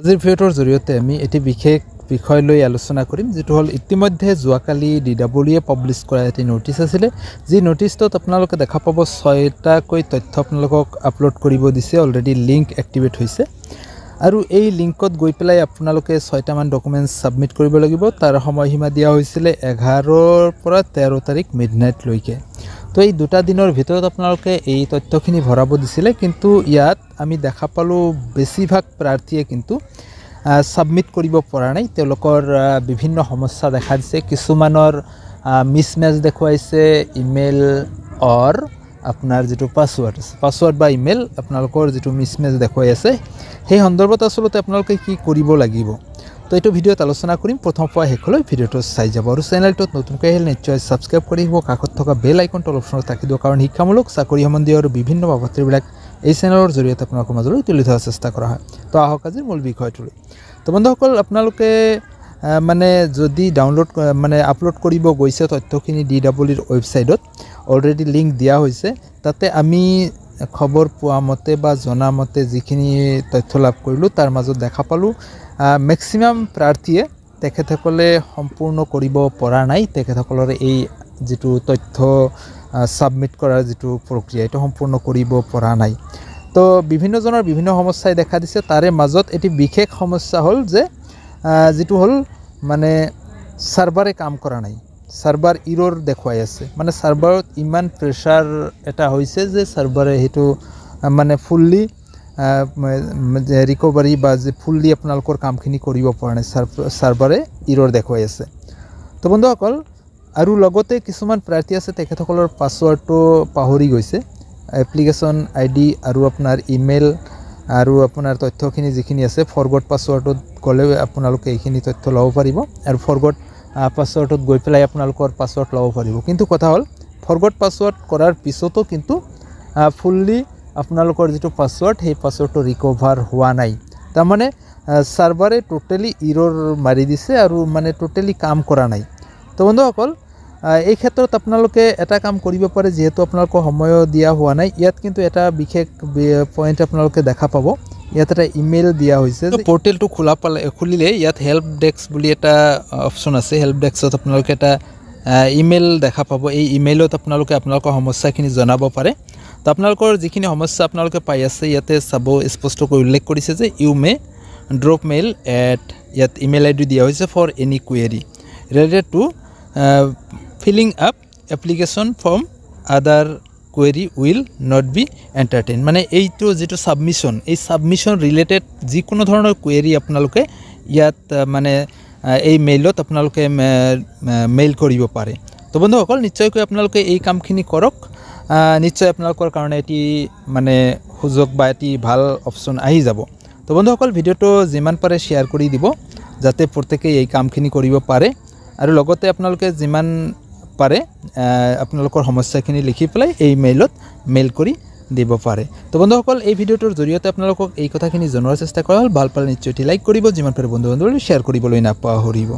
আজিৰ ভিডিঅ'ৰ জৰিয়তে আমি এটি বিশেষ বিষয় লৈ আলোচনা কৰিম যেটো হল ইতিমধ্যে জুৱাকালি ডিডব্লিউএ পাবলিশ কৰা এটি নোটিছ আছিল যি নোটিছটোত আপোনালোকে দেখা পাব 6টা কৈ তথ্য আপোনালোকক আপলোড কৰিব দিছে অলৰেডি লিংক এক্টিভেট হৈছে আৰু এই লিংকত গৈ পেলাই আপোনালোকে 6টা মান ডকুমেন্টস সাবমিট কৰিব লাগিব তাৰ সময়সীমা দিয়া হৈছিল 11 পৰা 13 তাৰিখ মিডনাইট লৈকে তো এই দুটা দিনৰ ভিতৰত আপোনালোকে এই তথ্যখিনি ভৰাব দিছিলে কিন্তু ইয়াত আমি দেখা পালো বেছিভাগ প্ৰাৰ্থীয়ে কিন্তু সাবমিট কৰিব পৰা নাই তেওঁলোকৰ বিভিন্ন সমস্যা দেখা দিছে কিছুমানৰ মিসম্যাচ দেখুৱাইছে ইমেইল অৰ আপোনাৰ যেটো পাসওয়াৰ্ড বা ইমেইল আপোনালোকৰ যেটো মিসম্যাচ দেখুৱাই আছে সেই সন্দৰ্ভত আসলতে আপোনালোকে কি কৰিব লাগিব তো এইটো ভিডিওত আলোচনা কৰিম প্ৰথম পৰা হেকলৈ ভিডিওটো চাই যাব আৰু চেনেলটোত নতুনকৈ আহিলে নিশ্চয় সাবস্ক্ৰাইব কৰিব কাষত থকা বেল আইকনটো অপচনত ৰাখি দিয়ক কাৰণ শিক্ষামূলক চাকৰি সম্বন্ধীয় আৰু বিভিন্ন বাবদবিলাক এই চেনেলৰ জৰিয়তে আপোনালোকৰ মাজলৈ তুলি ধৰাৰ চেষ্টা কৰা হয় তো আহক আজিৰ মূল বিষয়টোলৈ তো বন্ধুসকল আপোনালোকে মানে যদি ডাউনলোড মানে আপলোড কৰিব গৈছে তথ্যখিনি ডিডব্লিউৰ ওয়েবসাইটত অলৰেডি লিংক দিয়া হৈছে তাতে আমি খবৰ পোৱা মতে বা জনা মতে যিখিনি তথ্য লাভ কৰিলো তাৰ মাজত দেখা পালো ম্যাক্সিমাম প্ৰাৰ্থীয়ে তেখেতসকলে সম্পূৰ্ণ কৰিব পৰা নাই তেখেতসকলৰ এই যেটো তথ্য সাবমিট কৰাৰ যেটো প্ৰক্ৰিয়া এটা সম্পূৰ্ণ কৰিব পৰা নাই তো বিভিন্ন জনৰ বিভিন্ন সমস্যাই দেখা দিছে তাৰে মাজত এটি বিশেষ সমস্যা হল যে যেটো হল মানে সাৰ্ভাৰে কাম কৰা নাই সাৰ্ভাৰ ইৰৰ দেখুৱাই আছে মানে সাৰ্ভাৰত ইমান প্ৰেসাৰ এটা হৈছে যে সাৰ্ভাৰে হেতু মানে ফুললি ৰিকভাৰি বা যে ফুললি আপোনালোকৰ কামখিনি কৰিব পৰা নাই সাৰ্ভাৰে ইৰৰ দেখুৱাই আছে তো বন্ধুসকল আৰু লগতে কিছুমান প্ৰাৰ্থী আছে তেখেতসকলৰ পাসওয়াৰ্ডটো পাহৰি গৈছে এপ্লিকেশন আইডি আৰু আপোনাৰ ইমেইল আৰু আপোনাৰ তথ্যখিনি যিখিনি আছে ফৰগট পাসওয়াৰ্ডত গলে আপোনালোকে এইখিনি তথ্য লব পাৰিব আৰু ফৰগট পাসওয়াৰ্ডত গৈ পেলাই আপোনালোকৰ পাসওয়াৰ্ড লব পাৰিব কিন্তু কথা হল ফৰগট পাসওয়াৰ্ড কৰাৰ পিছতো কিন্তু ফুললি আপোনালোকৰ যেটো পাসওয়াৰ্ড সেই পাসওয়াৰ্ডটো ৰিকভাৰ হোৱা নাই তাৰ মানে সাৰ্ভাৰে টোটালি ইৰৰ মাৰি দিছে আৰু মানে টোটালি কাম কৰা নাই তো বন্ধুসকল এই ক্ষেত্ৰত আপোনালোকে এটা কাম কৰিব পাৰে যেহেতু আপোনালোকৰ সময় দিয়া হোৱা নাই ইয়াত কিন্তু এটা বিশেষ পইণ্ট আপোনালোকে দেখা পাব ইয়াত এটা ইমেইল দিয়া হৈছে যে পোৰ্টেলটো খুলিলে ইয়াত হেল্প ডেস্ক বুলি এটা অপচন আছে হেল্প ডেস্কত আপোনালোকে এটা ইমেইল দেখা পাব এই ইমেইলত আপোনালোকে আপোনালোকৰ সমস্যাখিনি জনাব পাৰে তো আপোনালোকৰ যিখিনি সমস্যা আপোনালোকে পাই আছে ইয়াতে চাব স্পষ্টকৈ উল্লেখ কৰিছে যে you may drop mail at ইয়াত ইমেইল আইডি দিয়া হৈছে for any query related to filling up application form other query will not be entertained মানে এইটো যেটো সাবমিশন এই সাবমিশন রিলেটেড যি কোনো ধৰণৰ কোয়েৰি আপোনালোকে ইয়াত মানে এই মেইলত আপোনালোকে মেইল কৰিব পাৰে তো বন্ধুসকল নিশ্চয়কৈ আপোনালোকে এই কামখিনি কৰক নিশ্চয় আপোনালোকৰ কাৰণে এটি মানে সুযোগ বা এটি ভাল অপচন আহি যাব তো বন্ধুসকল ভিডিওটো যিমান পাৰে শেয়াৰ কৰি দিব যাতে প্ৰত্যেকই এই কামখিনি কৰিব পাৰে আৰু লগতে আপোনালোকে যিমান পাৰে আপোনালোকৰ সমস্যাখিনি লিখি পেলাই এই মেইলত মেইল কৰি দিব পাৰে তো বন্ধুসকল এই ভিডিওটোৰ জৰিয়তে আপোনালোকক এই কথাখিনি জনোৱাৰ চেষ্টা কৰা হল ভাল পালে নিশ্চয় লাইক কৰিব যিমান পাৰে বন্ধু-বান্ধৱলৈ শেয়াৰ কৰিবলৈ নাপাহৰিব